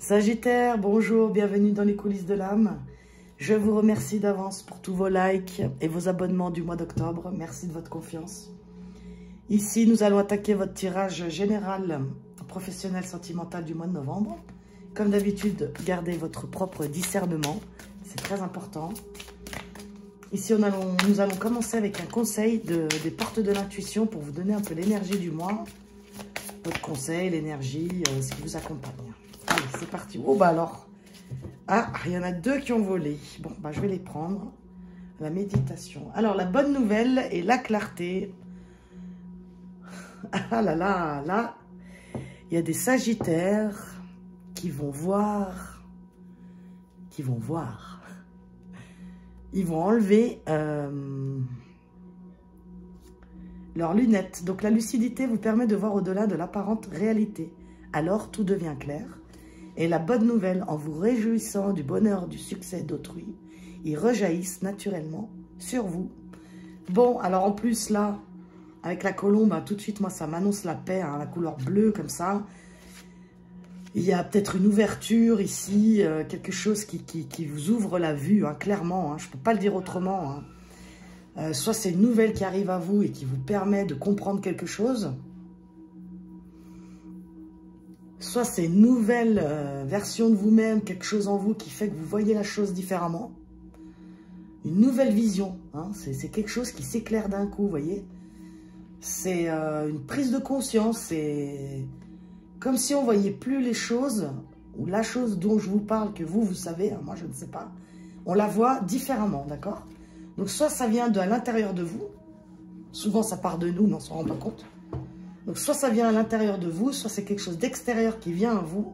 Sagittaire, bonjour, bienvenue dans les coulisses de l'âme. Je vous remercie d'avance pour tous vos likes et vos abonnements du mois d'octobre. Merci de votre confiance. Ici, nous allons attaquer votre tirage général professionnel sentimental du mois de novembre. Comme d'habitude, gardez votre propre discernement. C'est très important. Ici, nous allons commencer avec un conseil des portes de l'intuition pour vous donner un peu l'énergie du mois. Votre conseil, l'énergie, ce qui vous accompagne. Allez, c'est parti. Oh, bah alors. Ah, il y en a deux qui ont volé. Bon, bah je vais les prendre. La méditation. Alors, la bonne nouvelle est la clarté. Ah là là, là. Il y a des sagittaires qui vont voir. Ils vont enlever leurs lunettes. Donc, la lucidité vous permet de voir au-delà de l'apparente réalité. Alors, tout devient clair. Et la bonne nouvelle, en vous réjouissant du bonheur, du succès d'autrui, ils rejaillissent naturellement sur vous. Bon, alors en plus, là, avec la colombe, hein, tout de suite, moi, ça m'annonce la paix, hein, la couleur bleue, comme ça. Il y a peut-être une ouverture ici, quelque chose qui vous ouvre la vue, hein, clairement. Hein, je ne peux pas le dire autrement. Hein. Soit c'est une nouvelle qui arrive à vous et qui vous permet de comprendre quelque chose. Soit c'est une nouvelle version de vous-même, quelque chose en vous qui fait que vous voyez la chose différemment. Une nouvelle vision. Hein, c'est quelque chose qui s'éclaire d'un coup, vous voyez. C'est une prise de conscience. C'est comme si on ne voyait plus les choses, ou la chose dont je vous parle, que vous savez, hein, moi je ne sais pas. On la voit différemment, d'accord? Donc soit ça vient de l'intérieur de vous. Souvent ça part de nous, mais on ne s'en rend pas compte. Donc, soit ça vient à l'intérieur de vous, soit c'est quelque chose d'extérieur qui vient à vous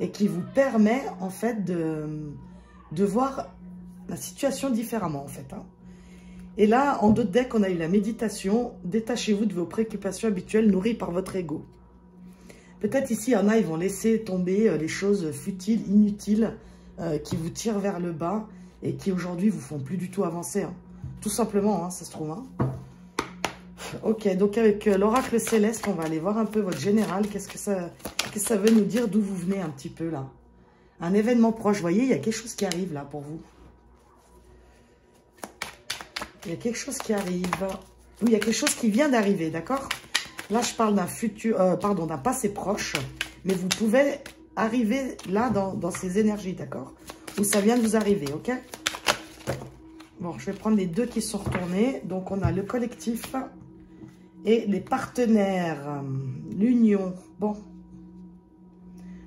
et qui vous permet, en fait, de voir la situation différemment, en fait. Hein. Et là, en d'autres decks, on a eu la méditation. Détachez-vous de vos préoccupations habituelles nourries par votre ego. Peut-être ici, il y en a, ils vont laisser tomber les choses futiles, inutiles, qui vous tirent vers le bas et qui, aujourd'hui, vous font plus du tout avancer. Hein. Tout simplement, hein, ça se trouve. Hein. Ok, donc avec l'oracle céleste, on va aller voir un peu votre général. Qu'est-ce que ça veut nous dire, d'où vous venez un petit peu là? Un événement proche, vous voyez, il y a quelque chose qui arrive là pour vous. Il y a quelque chose qui arrive. Oui, il y a quelque chose qui vient d'arriver, d'accord? Là, je parle d'un futur, pardon, d'un passé proche. Mais vous pouvez arriver là dans ces énergies, d'accord? Où ça vient de vous arriver, ok? Bon, je vais prendre les deux qui sont retournés. Donc, on a le collectif et les partenaires, l'union. Bon.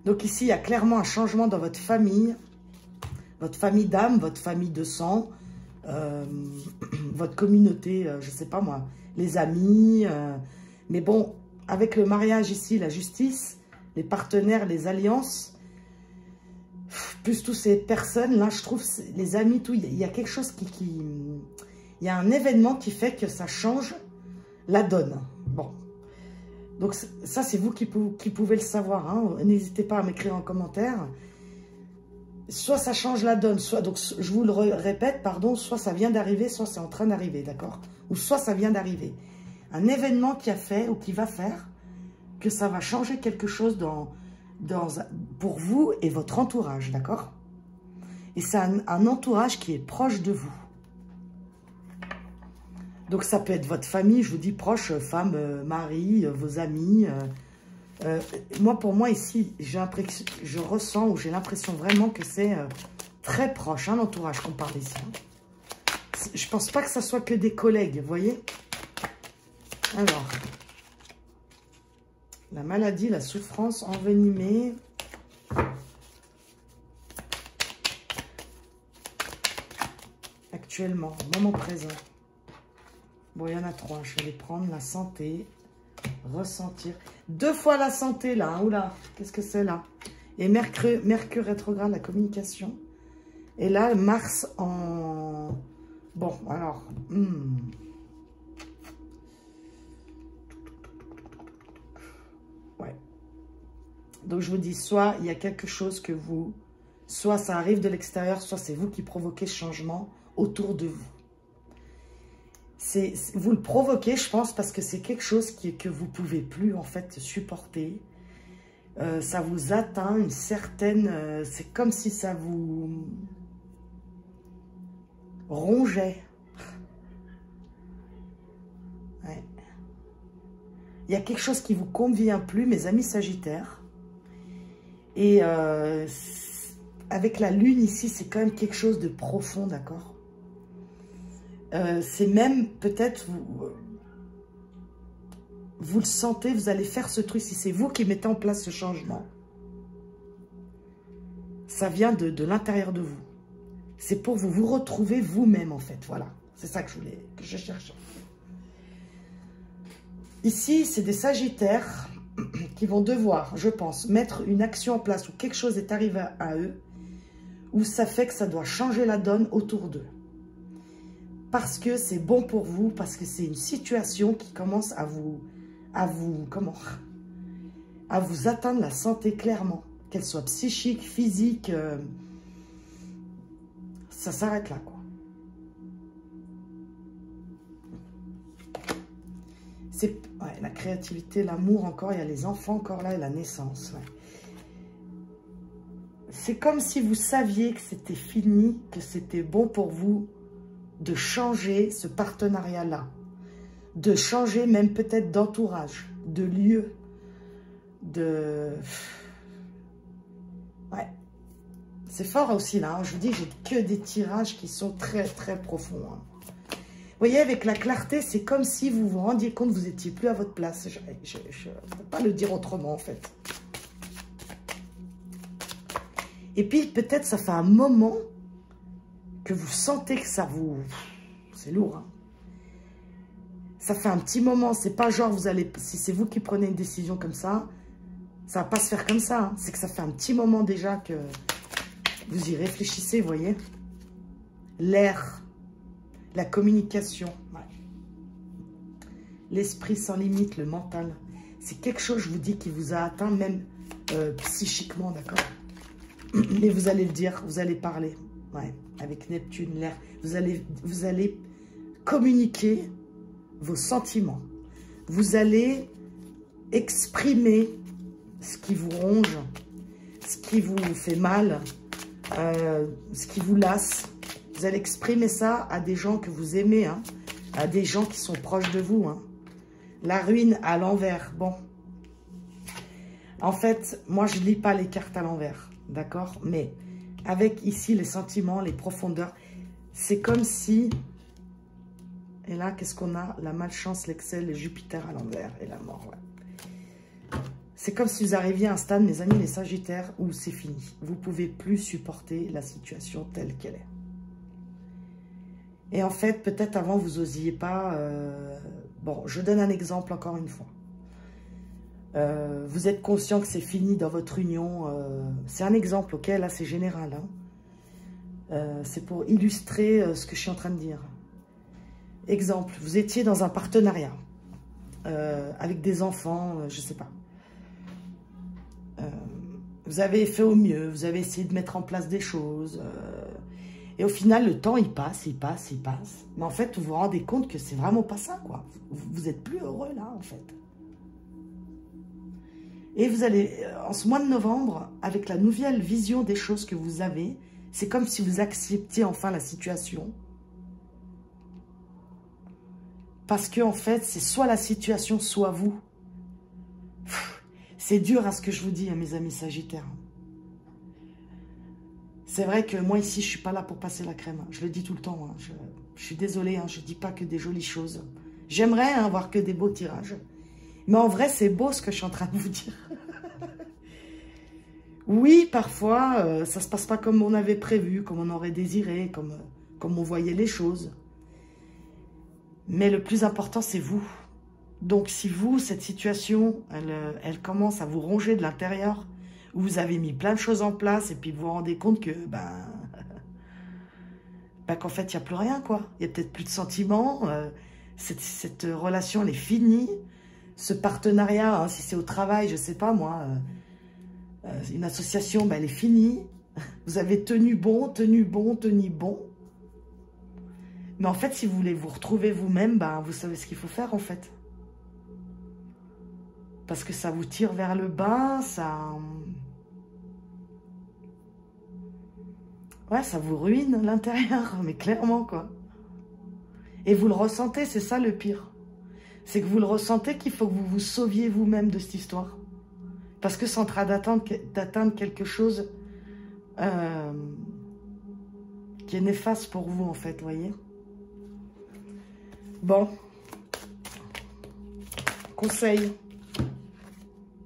Donc ici, il y a clairement un changement dans votre famille d'âme, votre famille de sang, votre communauté, je ne sais pas moi, les amis. Mais bon, avec le mariage ici, la justice, les partenaires, les alliances, plus toutes ces personnes, là, je trouve, les amis, tout, il y a quelque chose il y a un événement qui fait que ça change la donne. Bon. Donc, ça, c'est vous qui pouvez le savoir. Hein. N'hésitez pas à m'écrire en commentaire. Soit ça change la donne, soit, donc, je vous le répète, pardon, soit ça vient d'arriver, soit c'est en train d'arriver, d'accord? Ou soit ça vient d'arriver. Un événement qui a fait ou qui va faire que ça va changer quelque chose pour vous et votre entourage, d'accord? Et c'est un entourage qui est proche de vous. Donc, ça peut être votre famille, je vous dis proche, femme, mari, vos amis. Pour moi, ici, je ressens ou j'ai l'impression vraiment que c'est très proche, hein, l'entourage qu'on parle ici. Hein. Je ne pense pas que ça soit que des collègues, vous voyez? Alors, la maladie, la souffrance envenimée. Actuellement, au moment présent. Bon, il y en a trois. Je vais les prendre. La santé. Ressentir. 2 fois la santé, là. Hein, oula, qu'est-ce que c'est, là? Et Mercure rétrograde, la communication. Et là, Mars en... Bon, alors... Ouais. Donc, je vous dis, soit il y a quelque chose que vous... Soit ça arrive de l'extérieur, soit c'est vous qui provoquez ce changement autour de vous. Vous le provoquez, je pense, parce que c'est quelque chose que vous ne pouvez plus, en fait, supporter. Ça vous atteint une certaine... c'est comme si ça vous rongeait. Ouais. Il y a quelque chose qui ne vous convient plus, mes amis Sagittaires. Et avec la lune ici, c'est quand même quelque chose de profond, d'accord? C'est même peut-être... Vous le sentez, vous allez faire ce truc. Si c'est vous qui mettez en place ce changement, ça vient de l'intérieur de vous. C'est pour vous retrouver vous-même, en fait. Voilà, c'est ça que je cherchais. Ici, c'est des Sagittaires qui vont devoir, je pense, mettre une action en place où quelque chose est arrivé à eux, où ça fait que ça doit changer la donne autour d'eux. Parce que c'est bon pour vous, parce que c'est une situation qui commence à vous atteindre la santé clairement, qu'elle soit psychique, physique, ça s'arrête là, quoi. C'est ouais, la créativité, l'amour encore, il y a les enfants encore là et la naissance. Ouais. C'est comme si vous saviez que c'était fini, que c'était bon pour vous de changer ce partenariat-là. De changer même peut-être d'entourage, de lieu, de... Ouais. C'est fort aussi là, hein. Je vous dis, j'ai que des tirages qui sont très très profonds. Hein. Vous voyez, avec la clarté, c'est comme si vous vous rendiez compte que vous n'étiez plus à votre place. Je ne peux pas le dire autrement en fait. Et puis peut-être ça fait un moment que vous sentez que ça vous... C'est lourd, hein. Ça fait un petit moment, c'est pas genre vous allez, si c'est vous qui prenez une décision comme ça va pas se faire comme ça. Hein. C'est que ça fait un petit moment déjà que vous y réfléchissez, vous voyez. L'air, la communication, ouais. L'esprit sans limite, le mental. C'est quelque chose, je vous dis, qui vous a atteint même psychiquement, d'accord. Mais vous allez le dire, vous allez parler, ouais, avec Neptune, l'air. Vous allez communiquer vos sentiments. Vous allez exprimer ce qui vous ronge, ce qui vous fait mal, ce qui vous lasse. Vous allez exprimer ça à des gens que vous aimez, hein, à des gens qui sont proches de vous. Hein. La ruine à l'envers. Bon. En fait, moi, je ne lis pas les cartes à l'envers, d'accord? Mais avec ici les sentiments, les profondeurs, c'est comme si... Et là, qu'est-ce qu'on a? La malchance, l'excel, le Jupiter à l'envers et la mort. Ouais. C'est comme si vous arriviez à un stade, mes amis, les Sagittaires, où c'est fini. Vous ne pouvez plus supporter la situation telle qu'elle est. Et en fait, peut-être avant, vous n'osiez pas... Bon, je donne un exemple encore une fois. Vous êtes conscient que c'est fini dans votre union. C'est un exemple, ok? Là, c'est général. Hein. C'est pour illustrer ce que je suis en train de dire. Exemple, vous étiez dans un partenariat avec des enfants, je ne sais pas. Vous avez fait au mieux, vous avez essayé de mettre en place des choses. Et au final, le temps, il passe, il passe, il passe. Mais en fait, vous vous rendez compte que c'est vraiment pas ça, quoi. Vous êtes plus heureux, là, en fait. Et vous allez, en ce mois de novembre, avec la nouvelle vision des choses que vous avez, c'est comme si vous acceptiez enfin la situation. Parce que, en fait, c'est soit la situation, soit vous. C'est dur à ce que je vous dis, hein, mes amis Sagittaires. C'est vrai que moi, ici, je ne suis pas là pour passer la crème. Je le dis tout le temps. Hein. Je suis désolée, hein, je ne dis pas que des jolies choses. J'aimerais avoir que des beaux tirages. Mais en vrai, c'est beau ce que je suis en train de vous dire. Oui, parfois, ça ne se passe pas comme on avait prévu, comme on aurait désiré, comme on voyait les choses. Mais le plus important, c'est vous. Donc, si vous, cette situation, elle commence à vous ronger de l'intérieur, où vous avez mis plein de choses en place, et puis vous vous rendez compte que, qu'en fait, il n'y a plus rien, quoi. Il n'y a peut-être plus de sentiments. Cette relation, elle est finie. Ce partenariat, hein, si c'est au travail, je ne sais pas, moi, une association, elle est finie. Vous avez tenu bon, tenu bon, tenu bon. Mais en fait, si vous voulez vous retrouver vous-même, vous savez ce qu'il faut faire, en fait. Parce que ça vous tire vers le bas, ça... Ouais, ça vous ruine l'intérieur, mais clairement, quoi. Et vous le ressentez, c'est ça le pire. C'est que vous le ressentez qu'il faut que vous vous sauviez vous-même de cette histoire. Parce que c'est en train d'atteindre quelque chose qui est néfaste pour vous, en fait, vous voyez. Bon. Conseil.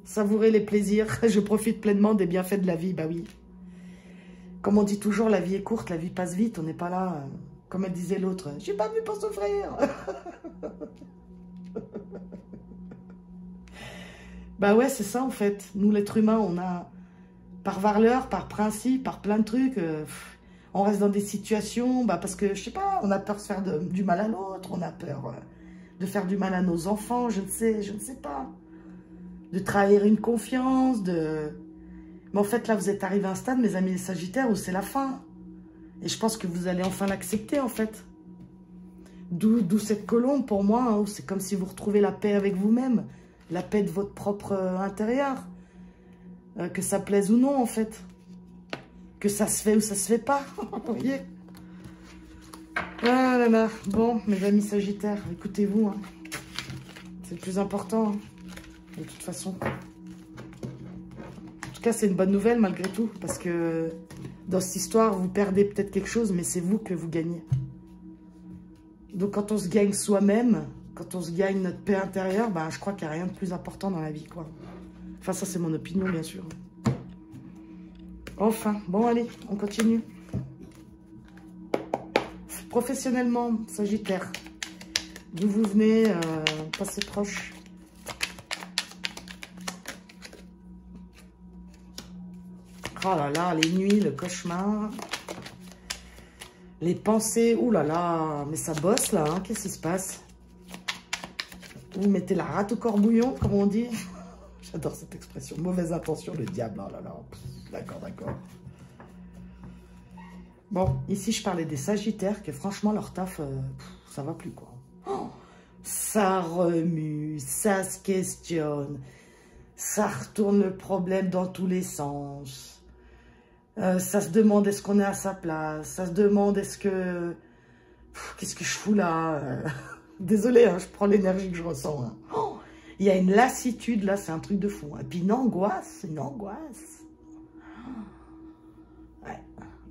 Savourez les plaisirs. Je profite pleinement des bienfaits de la vie, bah oui. Comme on dit toujours, la vie est courte, la vie passe vite. On n'est pas là, comme elle disait l'autre. Je suis pas venu pour souffrir. Bah ouais, c'est ça en fait. Nous, l'être humain, on a, par valeur, par principe, par plein de trucs, on reste dans des situations, bah parce que, je sais pas, on a peur de faire du mal à l'autre, on a peur de faire du mal à nos enfants, je ne sais pas. De trahir une confiance, Mais en fait, là, vous êtes arrivés à un stade, mes amis les Sagittaires, où c'est la fin. Et je pense que vous allez enfin l'accepter, en fait. D'où cette colombe, pour moi, hein, où c'est comme si vous retrouvez la paix avec vous-même. La paix de votre propre intérieur. Que ça plaise ou non, en fait. Que ça se fait ou ça se fait pas. Vous voyez? Ah là là. Bon, mes amis Sagittaires, écoutez-vous. Hein. C'est le plus important, hein, de toute façon. En tout cas, c'est une bonne nouvelle, malgré tout. Parce que dans cette histoire, vous perdez peut-être quelque chose, mais c'est vous que vous gagnez. Donc, quand on se gagne soi-même... Quand on se gagne notre paix intérieure, ben, je crois qu'il n'y a rien de plus important dans la vie, quoi. Enfin, ça, c'est mon opinion, bien sûr. Enfin, bon, allez, on continue. Professionnellement, Sagittaire, d'où vous venez, passé proche. Oh là là, les nuits, le cauchemar. Les pensées, ouh là là, mais ça bosse, là, hein, qu'est-ce qui se passe? Vous mettez la rate au corbouillon, comme on dit. J'adore cette expression. Mauvaise intention, le diable. Oh là là. D'accord, d'accord. Bon, ici, je parlais des Sagittaires, que franchement, leur taf, ça va plus, quoi. Oh, ça remue, ça se questionne, ça retourne le problème dans tous les sens. Ça se demande est-ce qu'on est à sa place. Ça se demande est-ce que... Qu'est-ce que je fous là Désolée, hein, je prends l'énergie que je ressens. Hein. Oh, il y a une lassitude, là, c'est un truc de fou. Hein. Et puis une angoisse, une angoisse. Ouais.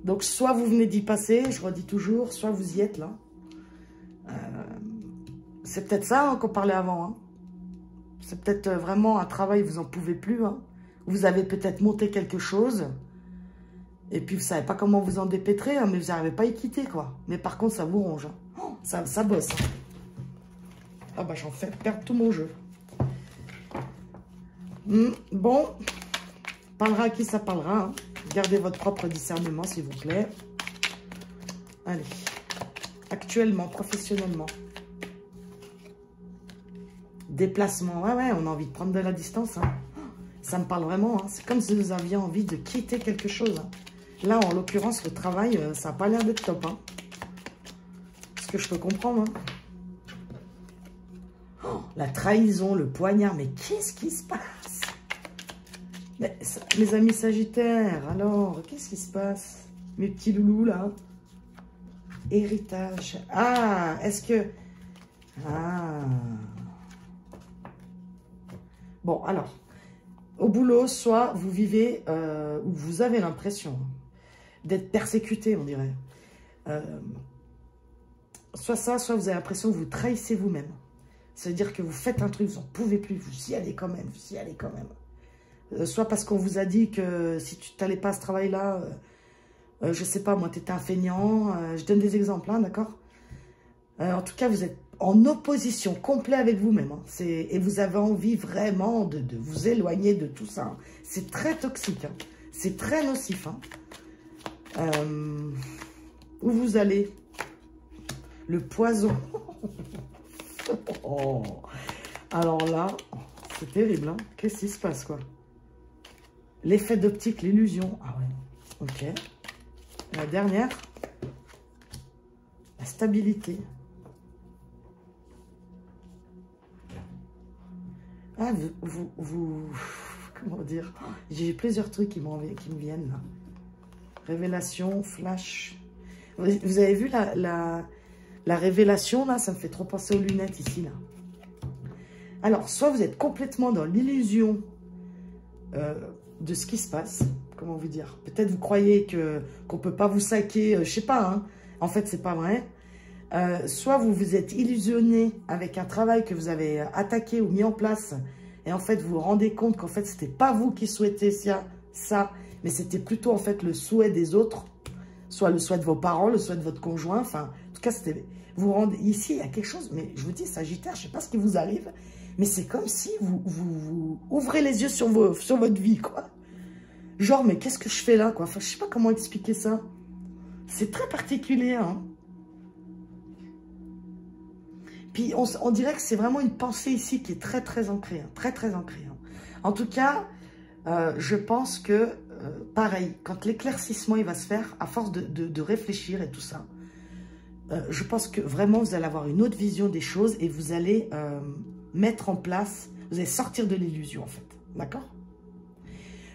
Donc, soit vous venez d'y passer, je redis toujours, soit vous y êtes, là. C'est peut-être ça hein, qu'on parlait avant. Hein. C'est peut-être vraiment un travail, vous n'en pouvez plus. Hein. Vous avez peut-être monté quelque chose, et puis vous ne savez pas comment vous en dépêtrer, hein, mais vous n'arrivez pas à y quitter, quoi. Mais par contre, ça vous ronge. Hein. Oh, ça bosse. Hein. Ah bah j'en fais perdre tout mon jeu. Bon, parlera à qui ça parlera. Hein. Gardez votre propre discernement, s'il vous plaît. Allez. Actuellement, professionnellement. Déplacement. Ouais, on a envie de prendre de la distance. Hein. Ça me parle vraiment. Hein. C'est comme si vous aviez envie de quitter quelque chose. Hein. Là, en l'occurrence, le travail, ça n'a pas l'air d'être top. Hein. Ce que je peux comprendre. Hein. La trahison, le poignard, mais qu'est-ce qui se passe? Mais, mes amis Sagittaires, alors, qu'est-ce qui se passe? Mes petits loulous, là. Héritage. Ah, est-ce que... Ah. Bon, alors, au boulot, soit vous vivez, ou vous avez l'impression d'être persécuté, on dirait. Soit ça, soit vous avez l'impression que vous trahissez vous-même. C'est-à-dire que vous faites un truc, vous n'en pouvez plus, vous y allez quand même, vous y allez quand même. Soit parce qu'on vous a dit que si tu n'allais pas à ce travail-là, je sais pas, moi, tu étais un feignant. Je donne des exemples, hein, d'accord? En tout cas, vous êtes en opposition complète avec vous-même. Hein, et vous avez envie vraiment de vous éloigner de tout ça. Hein. C'est très toxique, hein, c'est très nocif. Hein. Où vous allez? Le poison. Oh. Alors là, c'est terrible. Hein. Qu'est-ce qui se passe, quoi? L'effet d'optique, l'illusion. Ah ouais, ok. La dernière, la stabilité. Ah, comment dire? J'ai plusieurs trucs qui me viennent là. Révélation, flash. Vous avez vu la révélation là? Ça me fait trop penser aux lunettes ici là. Alors, soit vous êtes complètement dans l'illusion de ce qui se passe. Comment vous dire? Peut-être vous croyez qu'on ne peut pas vous saquer, je sais pas, hein. En fait, c'est pas vrai. Soit vous vous êtes illusionné avec un travail que vous avez attaqué ou mis en place, et en fait, vous vous rendez compte qu'en fait, c'était pas vous qui souhaitez ça, mais c'était plutôt en fait le souhait des autres, soit le souhait de vos parents, le souhait de votre conjoint, enfin, en tout cas, c'était... Vous rendez... Ici, il y a quelque chose, mais je vous dis, Sagittaire, je sais pas ce qui vous arrive, mais c'est comme si vous ouvrez les yeux sur votre vie, quoi. Genre, mais qu'est-ce que je fais là, quoi? Enfin, je sais pas comment expliquer ça. C'est très particulier, hein. Puis, on dirait que c'est vraiment une pensée ici qui est très, très ancrée. Hein, très, très ancrée. Hein. En tout cas, je pense que, pareil, quand l'éclaircissement, il va se faire, à force de réfléchir et tout ça, je pense que vraiment, vous allez avoir une autre vision des choses et vous allez mettre en place, vous allez sortir de l'illusion, en fait. D'accord?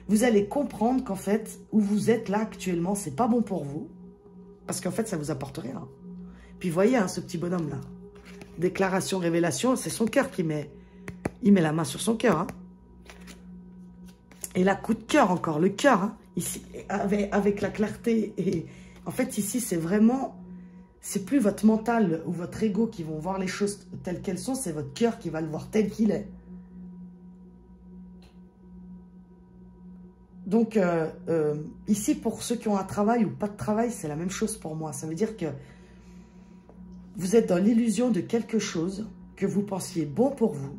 Vous allez comprendre qu'en fait, où vous êtes là actuellement, c'est pas bon pour vous. Parce qu'en fait, ça vous apporte rien. Puis, vous voyez, hein, ce petit bonhomme-là. Déclaration, révélation, c'est son cœur qui met... Il met la main sur son cœur. Hein. Et là, coup de cœur encore, le cœur. Hein, ici, avec la clarté. Et en fait, ici, c'est vraiment... C'est plus votre mental ou votre ego qui vont voir les choses telles qu'elles sont. C'est votre cœur qui va le voir tel qu'il est. Donc, ici, pour ceux qui ont un travail ou pas de travail, c'est la même chose pour moi. Ça veut dire que vous êtes dans l'illusion de quelque chose que vous pensiez bon pour vous.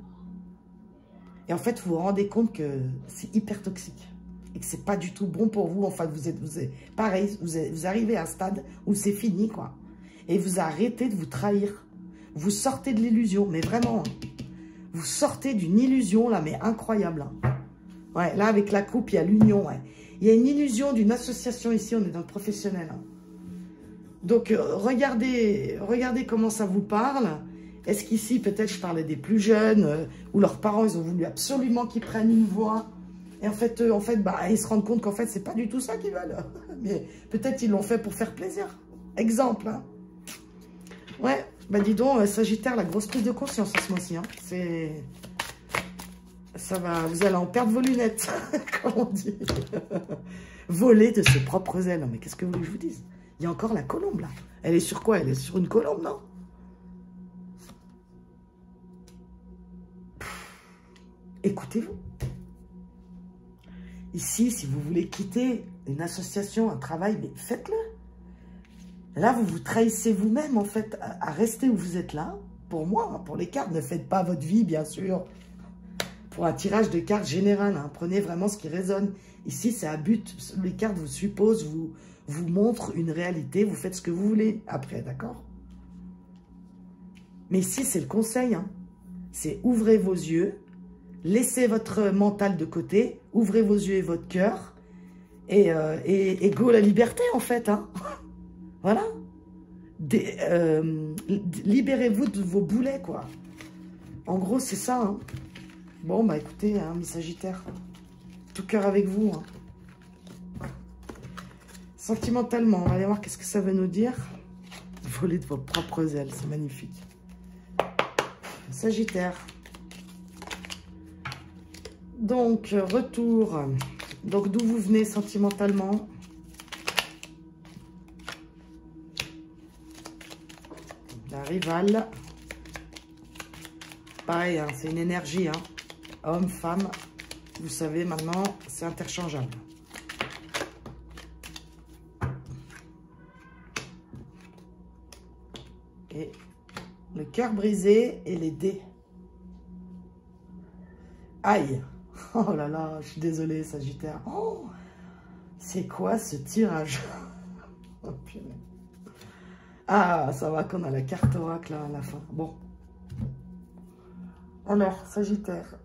Et en fait, vous vous rendez compte que c'est hyper toxique. Et que c'est pas du tout bon pour vous. Enfin, vous êtes pareil, vous arrivez à un stade où c'est fini, quoi. Et vous arrêtez de vous trahir. Vous sortez de l'illusion, mais vraiment. Hein. Vous sortez d'une illusion, là, mais incroyable. Hein. Ouais, là, avec la coupe, il y a l'union. Ouais. Il y a une illusion d'une association ici, on est dans le professionnel. Hein. Donc, regardez comment ça vous parle. Est-ce qu'ici, peut-être, je parlais des plus jeunes, où leurs parents, ils ont voulu absolument qu'ils prennent une voix. Et en fait, bah, ils se rendent compte qu'en fait, c'est pas du tout ça qu'ils veulent. Mais peut-être ils l'ont fait pour faire plaisir. Exemple. Hein. Ouais, bah dis donc, Sagittaire, la grosse prise de conscience ce mois-ci. Hein. C'est... Ça va, vous allez en perdre vos lunettes, comme on dit. Voler de ses propres ailes. Non, mais qu'est-ce que vous voulez que je vous dise? Il y a encore la colombe, là. Elle est sur quoi? Elle est sur une colombe, non? Écoutez-vous. Ici, si vous voulez quitter une association, un travail, mais faites-le. Là, vous vous trahissez vous-même, en fait, à rester où vous êtes là. Pour moi, hein, pour les cartes, ne faites pas votre vie, bien sûr. Pour un tirage de cartes général, hein, prenez vraiment ce qui résonne. Ici, c'est à but. Les cartes vous supposent, vous montrent une réalité. Vous faites ce que vous voulez après, d'accord? Mais ici, c'est le conseil. Hein. C'est ouvrez vos yeux. Laissez votre mental de côté. Ouvrez vos yeux et votre cœur. Et go la liberté, en fait. Hein. Voilà. Libérez-vous de vos boulets, quoi. En gros, c'est ça. Hein. Bon, bah écoutez, hein, mes Sagittaires, tout cœur avec vous. Hein. Sentimentalement, on va aller voir qu'est-ce que ça veut nous dire. Voler de vos propres ailes, c'est magnifique. Sagittaire. Donc, retour. Donc, d'où vous venez sentimentalement? La rivale. Pareil, hein, c'est une énergie, hein. Homme, femme, vous savez, maintenant, c'est interchangeable. Et le cœur brisé et les dés. Aïe. Oh là là, je suis désolée, Sagittaire. Oh, c'est quoi ce tirage? Oh, ah, ça va qu'on a la carte oracle là, à la fin. Bon. Alors, Sagittaire.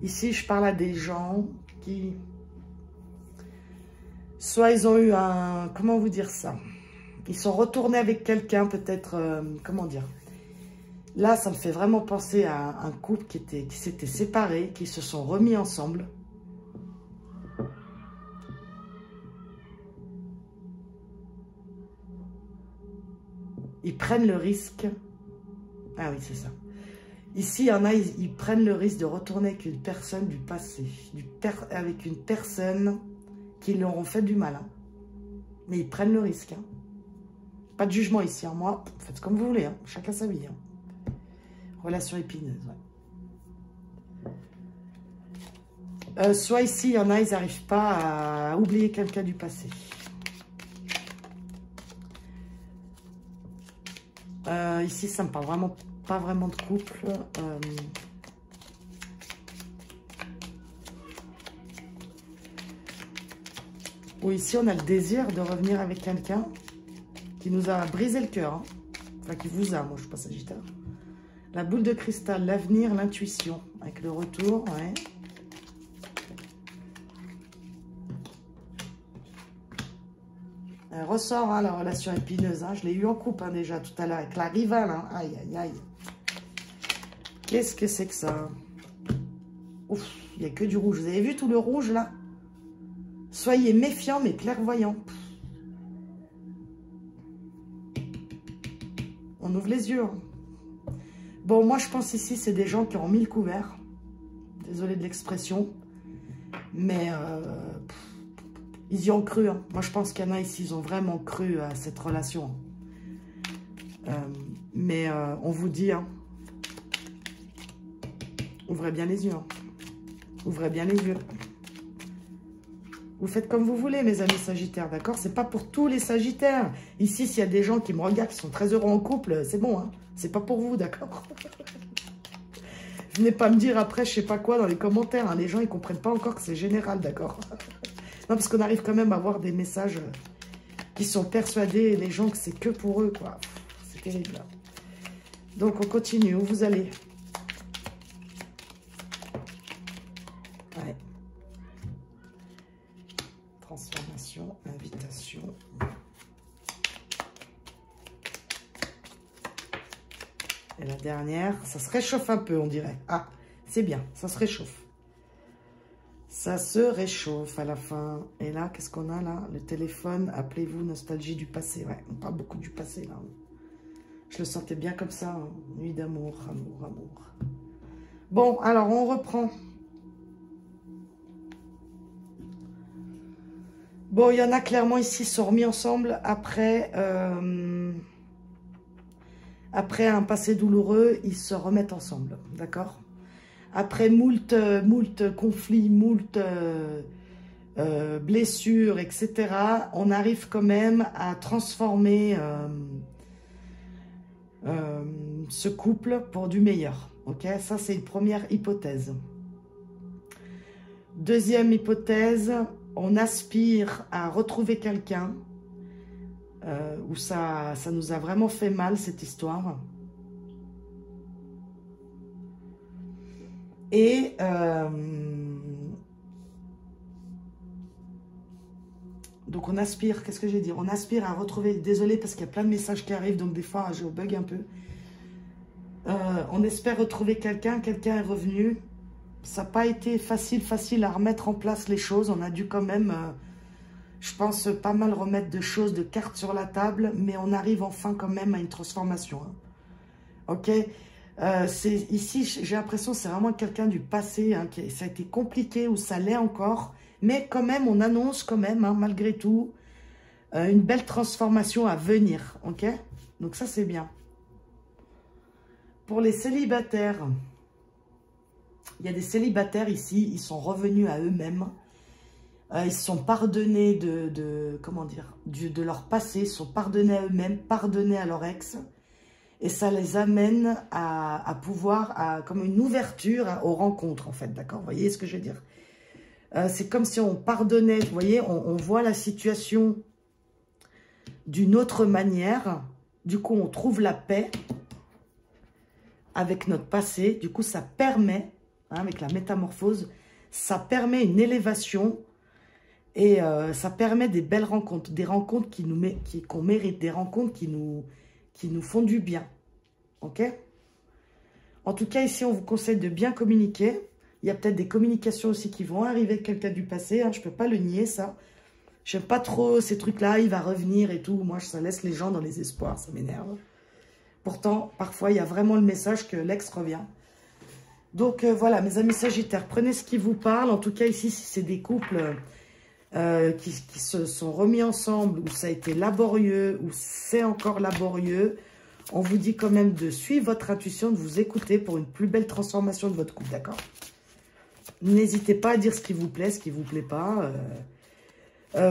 Ici, je parle à des gens qui... Soit ils ont eu un... Comment vous dire ça? Ils sont retournés avec quelqu'un, peut-être... comment dire? Là, ça me fait vraiment penser à un couple qui s'était séparé, qui se sont remis ensemble. Ils prennent le risque. Ah oui, c'est ça. Ici, il y en a, ils prennent le risque de retourner avec une personne du passé. Avec une personne qui leur ont fait du mal. Hein. Mais ils prennent le risque. Hein. Pas de jugement ici. Hein. Moi, faites comme vous voulez. Hein. Chacun sa vie. Hein. Relation épineuse. Ouais. Soit ici, il y en a, ils n'arrivent pas à oublier quelqu'un du passé. Ici, ça me parle vraiment pas vraiment de couple. Oui, ici, on a le désir de revenir avec quelqu'un qui nous a brisé le cœur. Hein. Enfin, qui vous a, moi, je suis pas sagittaire. La boule de cristal, l'avenir, l'intuition. Avec le retour, ouais. Elle ressort, hein, la relation épineuse. Hein. Je l'ai eu en couple hein, déjà tout à l'heure avec la rivale. Hein. Aïe, aïe, aïe. Qu'est-ce que c'est que ça? Ouf, il n'y a que du rouge. Vous avez vu tout le rouge, là? Soyez méfiants, mais clairvoyants. On ouvre les yeux. Hein. Bon, moi, je pense ici, c'est des gens qui ont mis le couvert. Désolée de l'expression. Mais ils y ont cru. Hein. Moi, je pense qu'il y en a ici, ils ont vraiment cru à cette relation. Mais on vous dit, hein, ouvrez bien les yeux. Hein. Ouvrez bien les yeux. Vous faites comme vous voulez, mes amis sagittaires, d'accord? C'est pas pour tous les sagittaires. Ici, s'il y a des gens qui me regardent, qui sont très heureux en couple, c'est bon, hein? C'est pas pour vous, d'accord? Venez pas me dire après, je sais pas quoi, dans les commentaires. Hein. Les gens, ils comprennent pas encore que c'est général, d'accord? Non, parce qu'on arrive quand même à avoir des messages qui sont persuadés, les gens, que c'est que pour eux, quoi. C'est terrible. Donc, on continue. Où vous allez? Ouais. Transformation, invitation. Et la dernière, ça se réchauffe un peu, on dirait. Ah, c'est bien, ça se réchauffe. Ça se réchauffe à la fin. Et là, qu'est-ce qu'on a là? Le téléphone, appelez-vous nostalgie du passé. Ouais, on parle beaucoup du passé là. Je le sentais bien comme ça. Hein. Nuit d'amour, amour, amour. Bon, alors on reprend. Bon, il y en a clairement ici qui sont remis ensemble après un passé douloureux, ils se remettent ensemble, d'accord? Après moult conflits, moult blessures, etc., on arrive quand même à transformer ce couple pour du meilleur, ok? Ça, c'est une première hypothèse. Deuxième hypothèse, on aspire à retrouver quelqu'un où ça nous a vraiment fait mal, cette histoire. Et donc on aspire, qu'est-ce que j'ai dit? On aspire à retrouver, désolé parce qu'il y a plein de messages qui arrivent, donc des fois je bug un peu. On espère retrouver quelqu'un, quelqu'un est revenu. Ça n'a pas été facile à remettre en place les choses. On a dû quand même, je pense, pas mal remettre de choses, de cartes sur la table, mais on arrive enfin quand même à une transformation. Hein. Ok? Ici, j'ai l'impression que c'est vraiment quelqu'un du passé, hein, ça a été compliqué ou ça l'est encore, mais quand même, on annonce quand même, hein, malgré tout, une belle transformation à venir, ok? Donc ça, c'est bien. Pour les célibataires, il y a des célibataires ici, ils sont revenus à eux-mêmes, ils se sont pardonnés comment dire, de leur passé, ils se sont pardonnés à eux-mêmes, pardonnés à leur ex. Et ça les amène à pouvoir, comme une ouverture aux rencontres, en fait, d'accord? Vous voyez ce que je veux dire? C'est comme si on pardonnait, vous voyez, on voit la situation d'une autre manière. Du coup, on trouve la paix avec notre passé. Du coup, ça permet, hein, avec la métamorphose, ça permet une élévation et ça permet des belles rencontres, des rencontres qu'on mérite, des rencontres qui nous font du bien. Ok? En tout cas, ici, on vous conseille de bien communiquer. Il y a peut-être des communications aussi qui vont arriver avec quelqu'un du passé. Hein, je ne peux pas le nier, ça. J'aime pas trop ces trucs-là. Il va revenir et tout. Moi, ça laisse les gens dans les espoirs. Ça m'énerve. Pourtant, parfois, il y a vraiment le message que l'ex revient. Donc, voilà, mes amis Sagittaires, prenez ce qui vous parle. En tout cas, ici, si c'est des couples qui se sont remis ensemble, où ça a été laborieux, où c'est encore laborieux, on vous dit quand même de suivre votre intuition, de vous écouter pour une plus belle transformation de votre couple, d'accord? N'hésitez pas à dire ce qui vous plaît, ce qui ne vous plaît pas.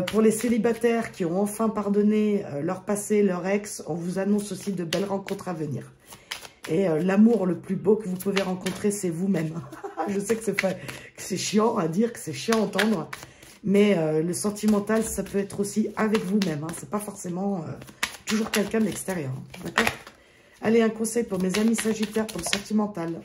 Pour les célibataires qui ont enfin pardonné leur passé, leur ex, on vous annonce aussi de belles rencontres à venir. Et l'amour le plus beau que vous pouvez rencontrer, c'est vous-même. Je sais que c'est chiant à dire, que c'est chiant à entendre, mais le sentimental, ça peut être aussi avec vous-même. Hein. C'est pas forcément toujours quelqu'un de l'extérieur. Hein. D'accord? Allez, un conseil pour mes amis Sagittaires pour le sentimental.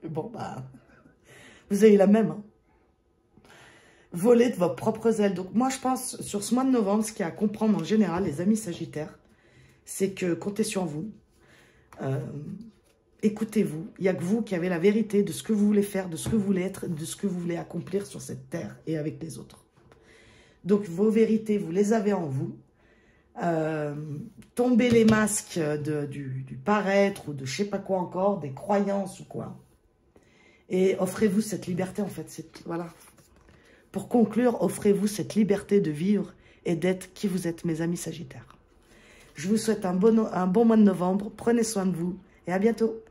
Bon, bah, vous avez la même. Hein. Voler de vos propres ailes. Donc, moi, je pense, sur ce mois de novembre, ce qu'il y a à comprendre en général, les amis Sagittaires, c'est que comptez sur vous. Écoutez-vous. Il n'y a que vous qui avez la vérité de ce que vous voulez faire, de ce que vous voulez être, de ce que vous voulez accomplir sur cette terre et avec les autres. Donc, vos vérités, vous les avez en vous. Tombez les masques du paraître ou de je sais pas quoi encore, des croyances ou quoi. Et offrez-vous cette liberté, en fait. Voilà. Pour conclure, offrez-vous cette liberté de vivre et d'être qui vous êtes, mes amis Sagittaires. Je vous souhaite un bon mois de novembre. Prenez soin de vous et à bientôt.